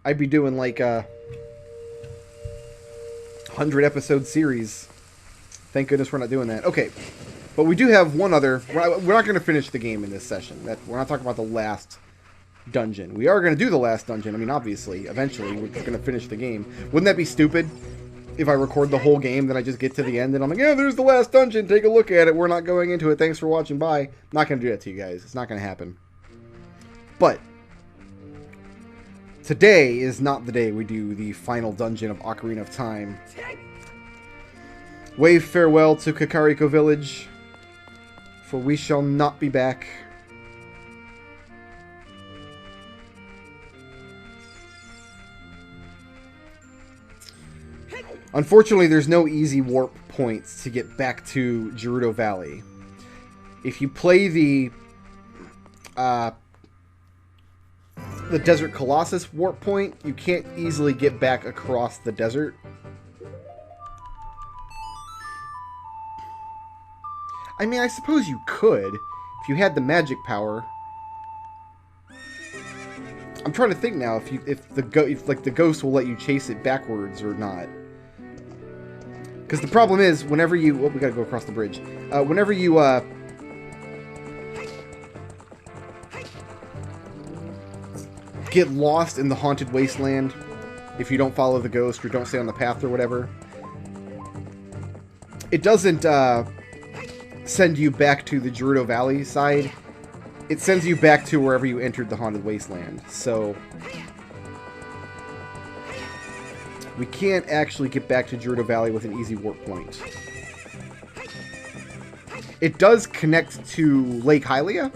I'd be doing like a 100-episode series. Thank goodness we're not doing that. Okay, but we do have one other. We're not going to finish the game in this session. We're not talking about the last dungeon. We are going to do the last dungeon. I mean, obviously, eventually, we're just going to finish the game. Wouldn't that be stupid? If I record the whole game, then I just get to the end and I'm like, yeah, there's the last dungeon. Take a look at it. We're not going into it. Thanks for watching. Bye. Not going to do that to you guys. It's not going to happen. But today is not the day we do the final dungeon of Ocarina of Time. Wave farewell to Kakariko Village, for we shall not be back. Unfortunately, there's no easy warp points to get back to Gerudo Valley. If you play the Desert Colossus warp point, you can't easily get back across the desert. I mean, I suppose you could, if you had the magic power. I'm trying to think now if the ghost will let you chase it backwards or not. Because the problem is, whenever you... Oh, we gotta go across the bridge. Whenever you, get lost in the haunted wasteland, if you don't follow the ghost or don't stay on the path or whatever, it doesn't, send you back to the Gerudo Valley side. It sends you back to wherever you entered the haunted wasteland. So we can't actually get back to Gerudo Valley with an easy warp point. It does connect to Lake Hylia.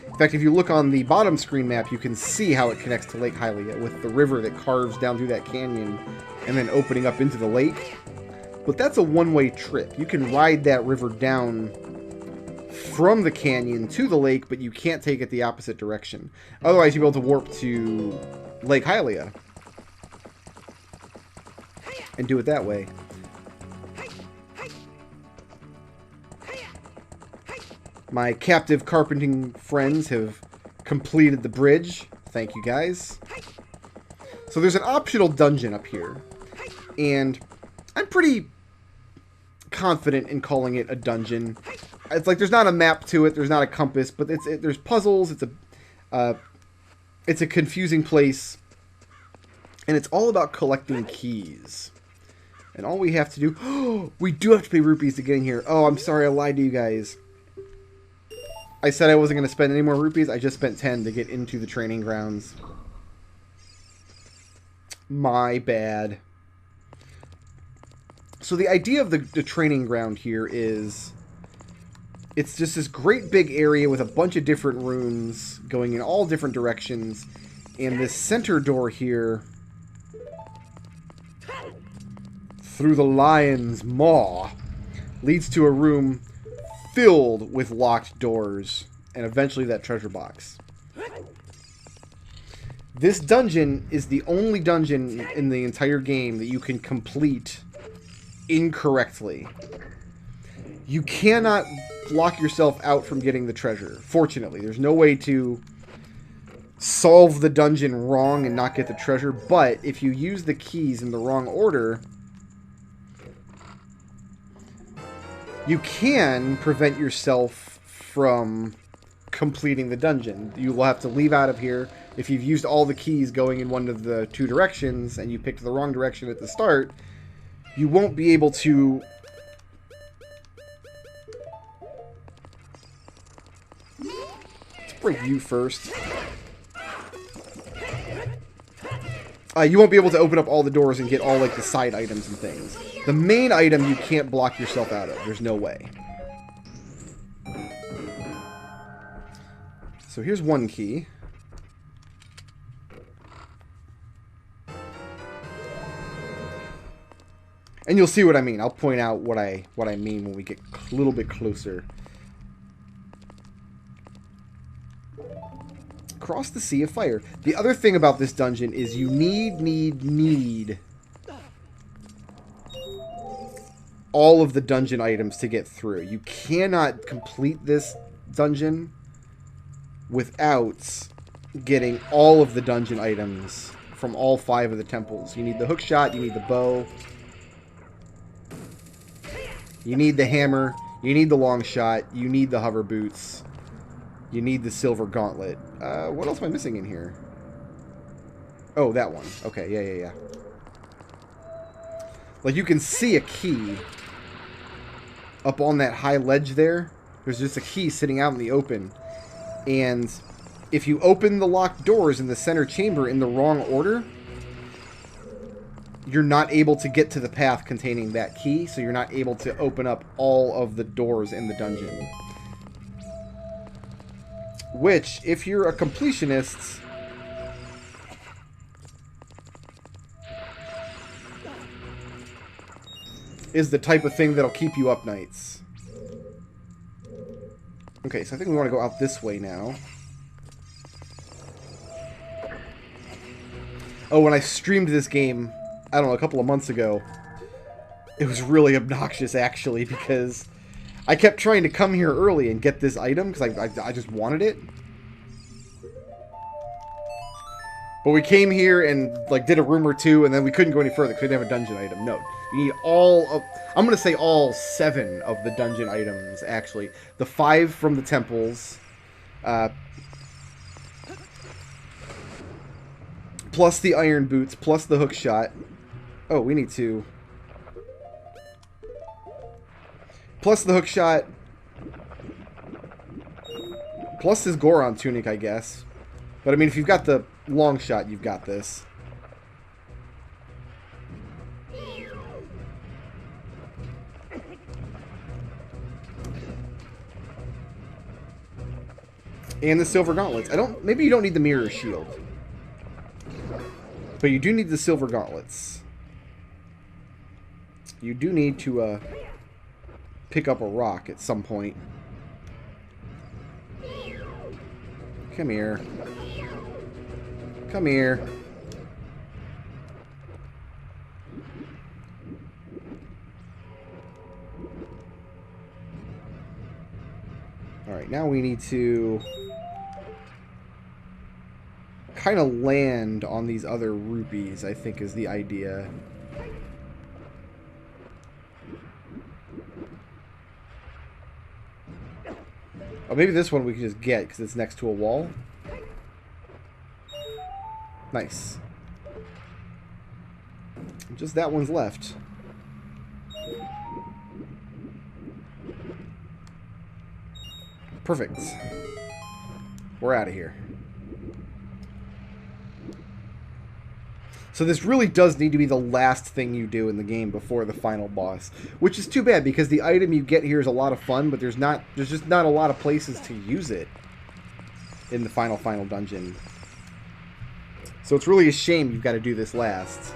In fact, if you look on the bottom screen map, you can see how it connects to Lake Hylia with the river that carves down through that canyon and then opening up into the lake. But that's a one-way trip. You can ride that river down from the canyon to the lake, but you can't take it the opposite direction. Otherwise, you'll be able to warp to Lake Hylia and do it that way. My captive carpenting friends have completed the bridge. Thank you, guys. So there's an optional dungeon up here, and I'm pretty confident in calling it a dungeon. It's like there's not a map to it, there's not a compass, but there's puzzles. It's a confusing place, and it's all about collecting keys. And all we have to do... Oh, we do have to pay rupees to get in here. Oh, I'm sorry, I lied to you guys. I said I wasn't going to spend any more rupees. I just spent 10 to get into the training grounds. My bad. So the idea of the training ground here is... It's just this great big area with a bunch of different rooms going in all different directions. And this center door here... through the lion's maw, leads to a room filled with locked doors, and eventually that treasure box. This dungeon is the only dungeon in the entire game that you can complete incorrectly. You cannot block yourself out from getting the treasure. Fortunately, there's no way to solve the dungeon wrong and not get the treasure, but if you use the keys in the wrong order, you can prevent yourself from completing the dungeon. You will have to leave out of here. If you've used all the keys going in one of the two directions and you picked the wrong direction at the start, you won't be able to... Let's break you first. You won't be able to open up all the doors and get all like the side items and things. The main item you can't block yourself out of. There's no way. So here's one key. And you'll see what I mean. I'll point out what I mean when we get a little bit closer. Across the Sea of Fire. The other thing about this dungeon is you need all of the dungeon items to get through. You cannot complete this dungeon without getting all of the dungeon items from all 5 of the temples. You need the hook shot, you need the bow, you need the hammer, you need the long shot, you need the hover boots, you need the silver gauntlet. What else am I missing in here? Oh, that one. Okay, yeah. Like, you can see a key up on that high ledge there. There's just a key sitting out in the open. And if you open the locked doors in the center chamber in the wrong order, you're not able to get to the path containing that key, so you're not able to open up all of the doors in the dungeon. Which, if you're a completionist, is the type of thing that'll keep you up nights. Okay, so I think we want to go out this way now. Oh, when I streamed this game, I don't know, a couple of months ago, it was really obnoxious, actually, because I kept trying to come here early and get this item, because I just wanted it. But we came here and, like, did a room or two, and then we couldn't go any further because we didn't have a dungeon item. No. You need all of... I'm going to say all 7 of the dungeon items, actually. The 5 from the temples. Plus the iron boots, plus the hook shot. Oh, we need to... Plus the hook shot. Plus his Goron tunic, I guess. But, I mean, if you've got the long shot, you've got this. And the silver gauntlets. Maybe you don't need the mirror shield. But you do need the silver gauntlets. You do need to pick up a rock at some point. Come here. Come here. Alright, now we need to kind of land on these other rupees, I think is the idea. Oh, maybe this one we can just get because it's next to a wall. Nice. Just that one's left. Perfect. We're out of here. So this really does need to be the last thing you do in the game before the final boss, which is too bad because the item you get here is a lot of fun, but there's just not a lot of places to use it in the final dungeon. So it's really a shame you've got to do this last.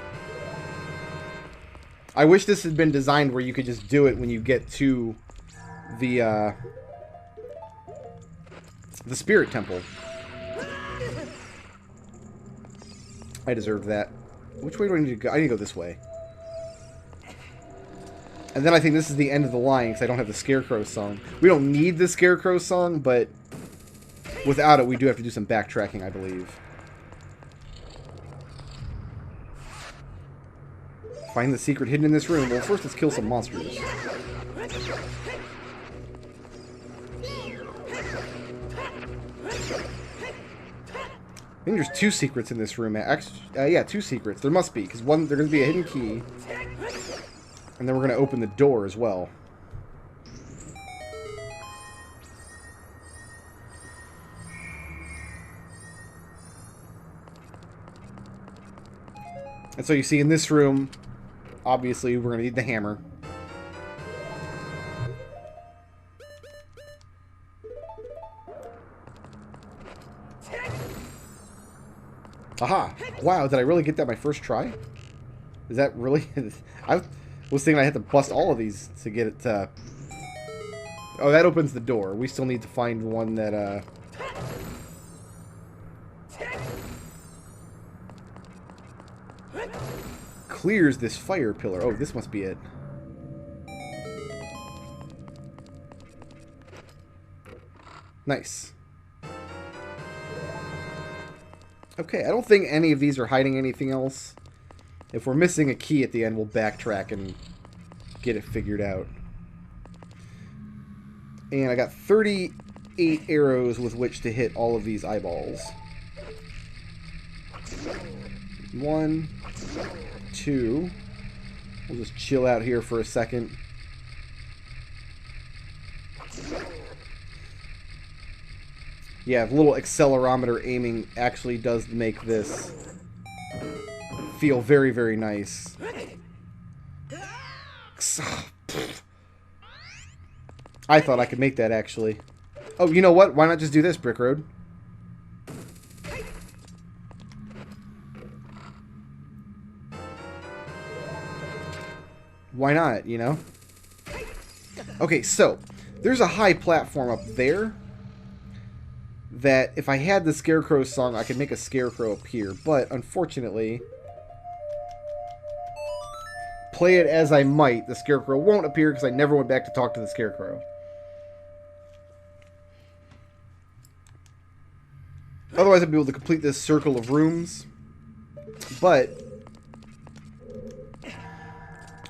I wish this had been designed where you could just do it when you get to the Spirit Temple. I deserve that. Which way do I need to go? I need to go this way. And then I think this is the end of the line because I don't have the Scarecrow song. We don't need the Scarecrow song, but without it, we do have to do some backtracking, I believe. Find the secret hidden in this room. Well, first let's kill some monsters. I think there's 2 secrets in this room. Yeah, 2 secrets. There must be, because one, there's going to be a hidden key. And then we're going to open the door as well. And so you see in this room, obviously we're going to need the hammer. Aha! Wow, did I really get that my first try? Is that really... I was thinking I had to bust all of these to get it to... Oh, that opens the door. We still need to find one that, clears this fire pillar. Oh, this must be it. Nice. Okay, I don't think any of these are hiding anything else. If we're missing a key at the end, we'll backtrack and get it figured out. And I got 38 arrows with which to hit all of these eyeballs. 1, 2. We'll just chill out here for a second. Yeah, the little accelerometer aiming actually does make this feel very, very nice. I thought I could make that, actually. Oh, you know what? Why not just do this, Brickroad? Why not, you know? Okay, so there's a high platform up there that if I had the Scarecrow song, I could make a Scarecrow appear. But, unfortunately, play it as I might, the Scarecrow won't appear because I never went back to talk to the Scarecrow. Otherwise, I'd be able to complete this circle of rooms. But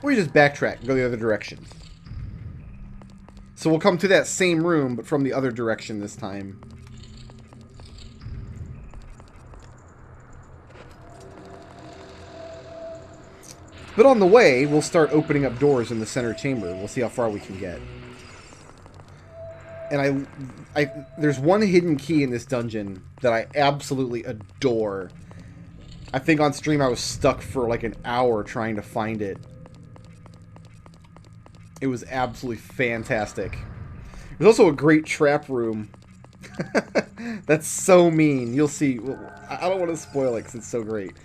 we just backtrack and go the other direction. So we'll come to that same room, but from the other direction this time. But on the way, we'll start opening up doors in the center chamber. We'll see how far we can get. And there's one hidden key in this dungeon that I absolutely adore. I think on stream I was stuck for like an hour trying to find it. It was absolutely fantastic. There's also a great trap room. That's so mean. You'll see. I don't want to spoil it because it's so great.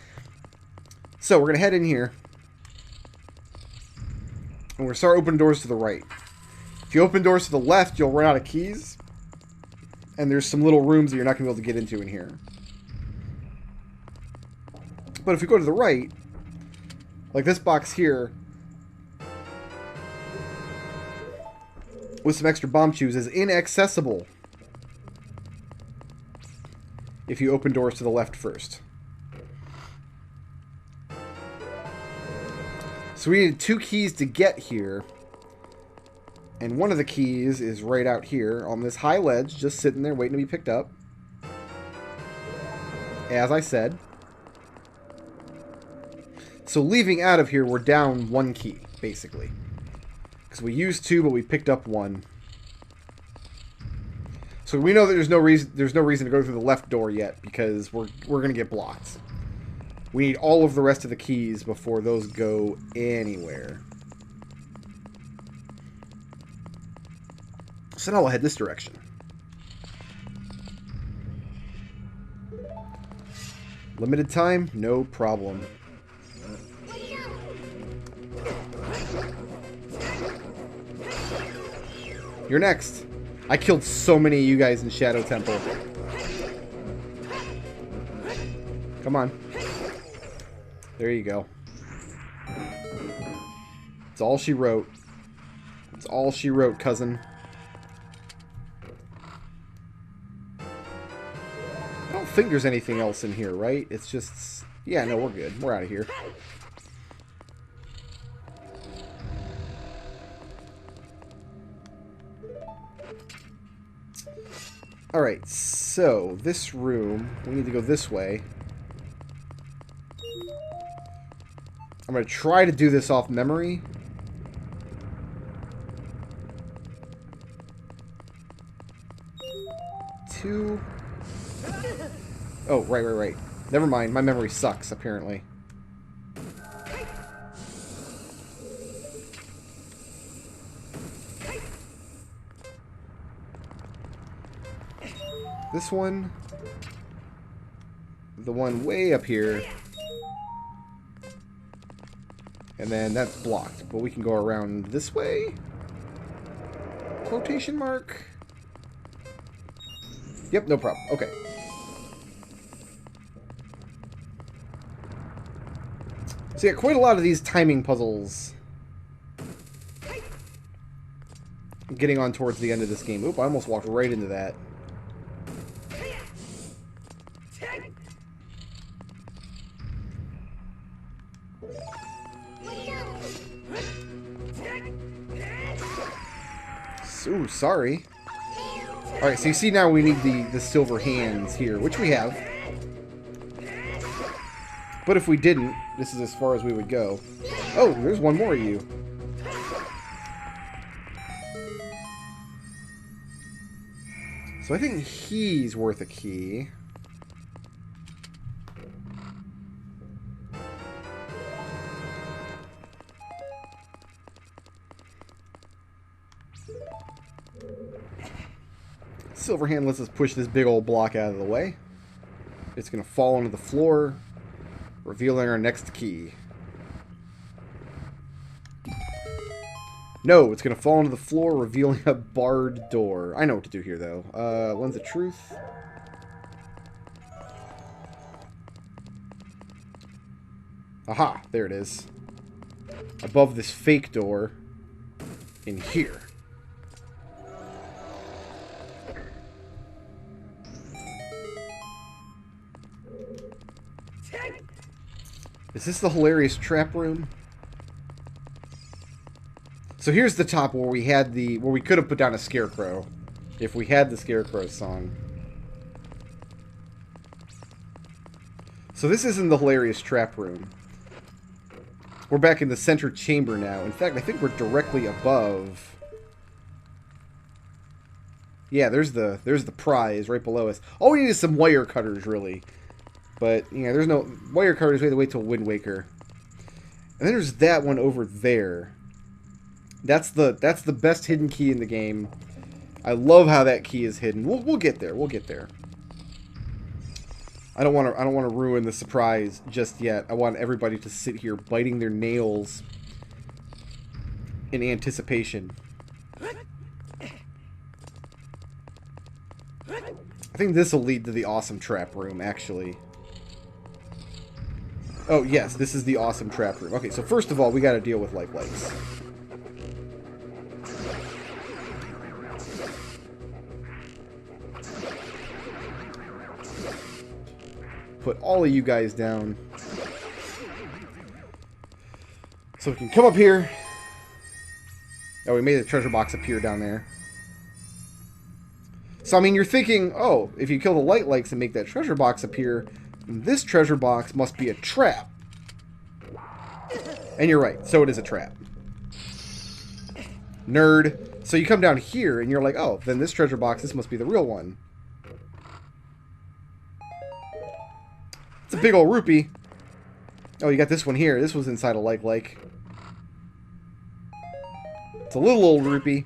So we're going to head in here. And we're going to start opening doors to the right. If you open doors to the left, you'll run out of keys. And there's some little rooms that you're not going to be able to get into in here. But if we go to the right, like this box here, with some extra bomb chews, is inaccessible if you open doors to the left first. So we needed 2 keys to get here. And one of the keys is right out here on this high ledge, just sitting there waiting to be picked up. As I said. So leaving out of here, we're down 1 key, basically. Because we used 2, but we picked up 1. So we know that there's no reason to go through the left door yet, because we're going to get blocked. We need all of the rest of the keys before those go anywhere. So now we'll head this direction. Limited time? No problem. You're next. I killed so many of you guys in Shadow Temple. Come on. There you go. It's all she wrote. It's all she wrote, cousin. I don't think there's anything else in here, right? It's just... Yeah, no, we're good. We're out of here. Alright, so this room, we need to go this way. I'm going to try to do this off memory. Two. Oh, right. Never mind, my memory sucks, apparently. This one. The one way up here. And then that's blocked. But we can go around this way? Quotation mark? Yep, no problem. Okay. So yeah, quite a lot of these timing puzzles. I'm getting on towards the end of this game. Oop, I almost walked right into that. Ooh, sorry. Alright, so you see now we need the silver hands here, which we have. But if we didn't, this is as far as we would go. Oh, there's one more of you. So I think he's worth a key. Silver hand lets us push this big old block out of the way. It's going to fall onto the floor, revealing our next key. No, it's going to fall onto the floor, revealing a barred door. I know what to do here, though. Lens of Truth. Aha, there it is. Above this fake door in here. Is this the hilarious trap room? So here's the top where we had where we could have put down a scarecrow if we had the scarecrow song. So this isn't the hilarious trap room. We're back in the center chamber now. In fact, I think we're directly above. Yeah, there's the prize right below us. All we need is some wire cutters, really. But, yeah, there's no wire cutters. We have to wait till Wind Waker. And then there's that one over there. That's the best hidden key in the game. I love how that key is hidden. We'll get there. We'll get there. I don't want to ruin the surprise just yet. I want everybody to sit here biting their nails in anticipation. I think this will lead to the awesome trap room, actually. Oh, yes, this is the awesome trap room. Okay, so first of all, we got to deal with lights. Put all of you guys down. So we can come up here. Oh, we made the treasure box appear down there. So, I mean, you're thinking, oh, if you kill the lights and make that treasure box appear, this treasure box must be a trap. And you're right. So it is a trap. Nerd. So you come down here and you're like, oh, then this treasure box, this must be the real one. It's a big old rupee. Oh, you got this one here. This was inside a like. It's a little old rupee.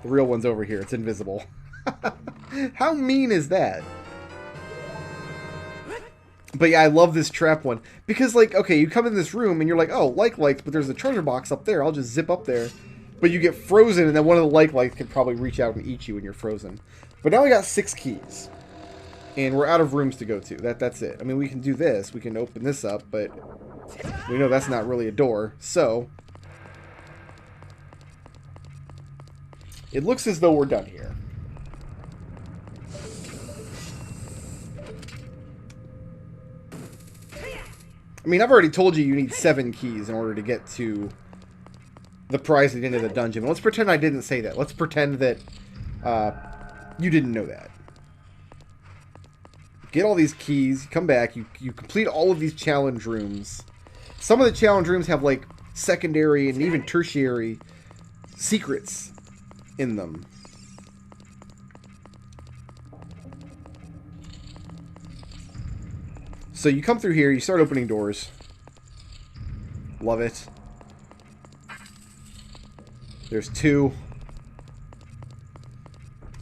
The real one's over here. It's invisible. How mean is that? But yeah, I love this trap one. Because, like, okay, you come in this room and you're like, oh, lights, but there's a treasure box up there. I'll just zip up there. But you get frozen and then one of the lights could probably reach out and eat you when you're frozen. But now we got 6 keys. And we're out of rooms to go to. That's it. I mean, we can do this. We can open this up, but we know that's not really a door. So it looks as though we're done here. I mean, I've already told you need 7 keys in order to get to the prize at the end of the dungeon. But let's pretend I didn't say that. Let's pretend that you didn't know that. Get all these keys, come back, you complete all of these challenge rooms. Some of the challenge rooms have, like, secondary and even tertiary secrets in them. So you come through here, you start opening doors. Love it. There's 2.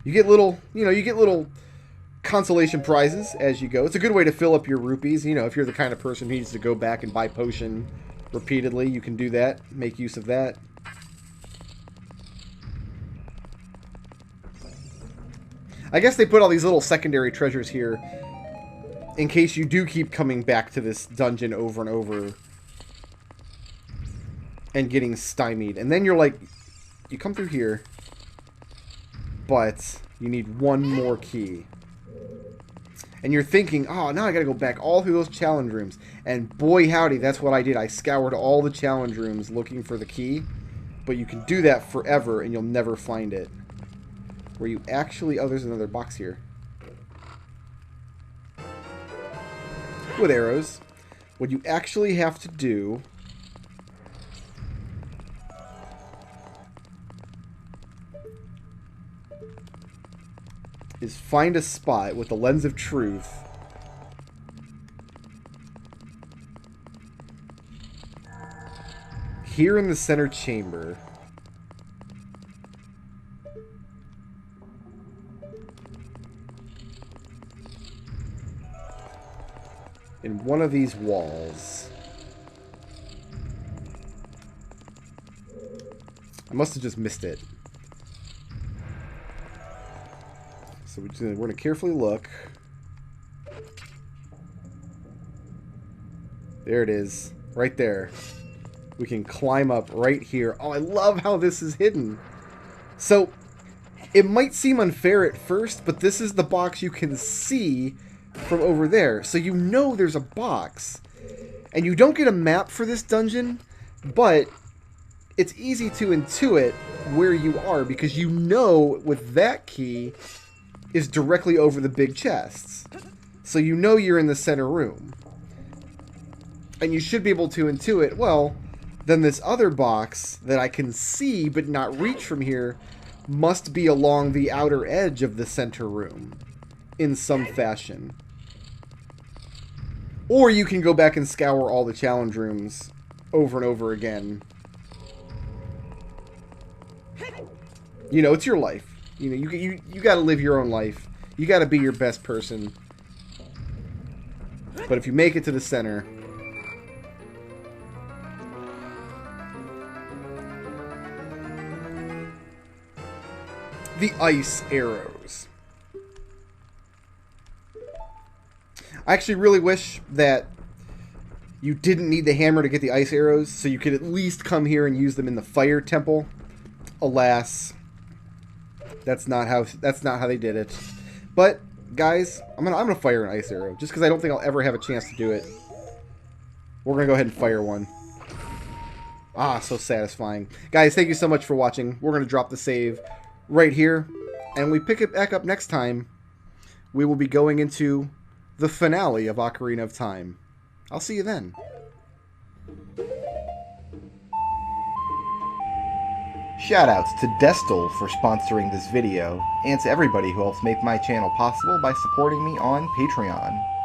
You get little, consolation prizes as you go. It's a good way to fill up your rupees. You know, if you're the kind of person who needs to go back and buy potion repeatedly, you can do that. Make use of that. I guess they put all these little secondary treasures here in case you do keep coming back to this dungeon over and over and getting stymied. And then you're like, you come through here, but you need 1 more key. And you're thinking, oh, now I gotta go back all through those challenge rooms. And boy howdy, that's what I did. I scoured all the challenge rooms looking for the key. But you can do that forever and you'll never find it. Where you actually... Oh, there's another box here. With arrows. What you actually have to do... is find a spot with the lens of truth. Here in the center chamber. In one of these walls. I must have just missed it. So we're going to carefully look. There it is. Right there. We can climb up right here. Oh, I love how this is hidden. So, it might seem unfair at first, but this is the box you can see from over there. So you know there's a box. And you don't get a map for this dungeon, but it's easy to intuit where you are because you know with that key is directly over the big chests. So you know you're in the center room. And you should be able to intuit, well, then this other box that I can see but not reach from here must be along the outer edge of the center room in some fashion. Or you can go back and scour all the challenge rooms over and over again. You know, it's your life. You know, you got to live your own life. You got to be your best person. But if you make it to the center, the ice arrows. I actually really wish that you didn't need the hammer to get the ice arrows, so you could at least come here and use them in the fire temple. Alas, that's not how they did it. But guys, I'm gonna fire an ice arrow just because I don't think I'll ever have a chance to do it. We're gonna go ahead and fire one. Ah, so satisfying, guys. Thank you so much for watching. We're gonna drop the save right here, and we pick it back up next time. We will be going into the finale of Ocarina of Time. I'll see you then. Shoutouts to Destel for sponsoring this video, and to everybody who helps make my channel possible by supporting me on Patreon.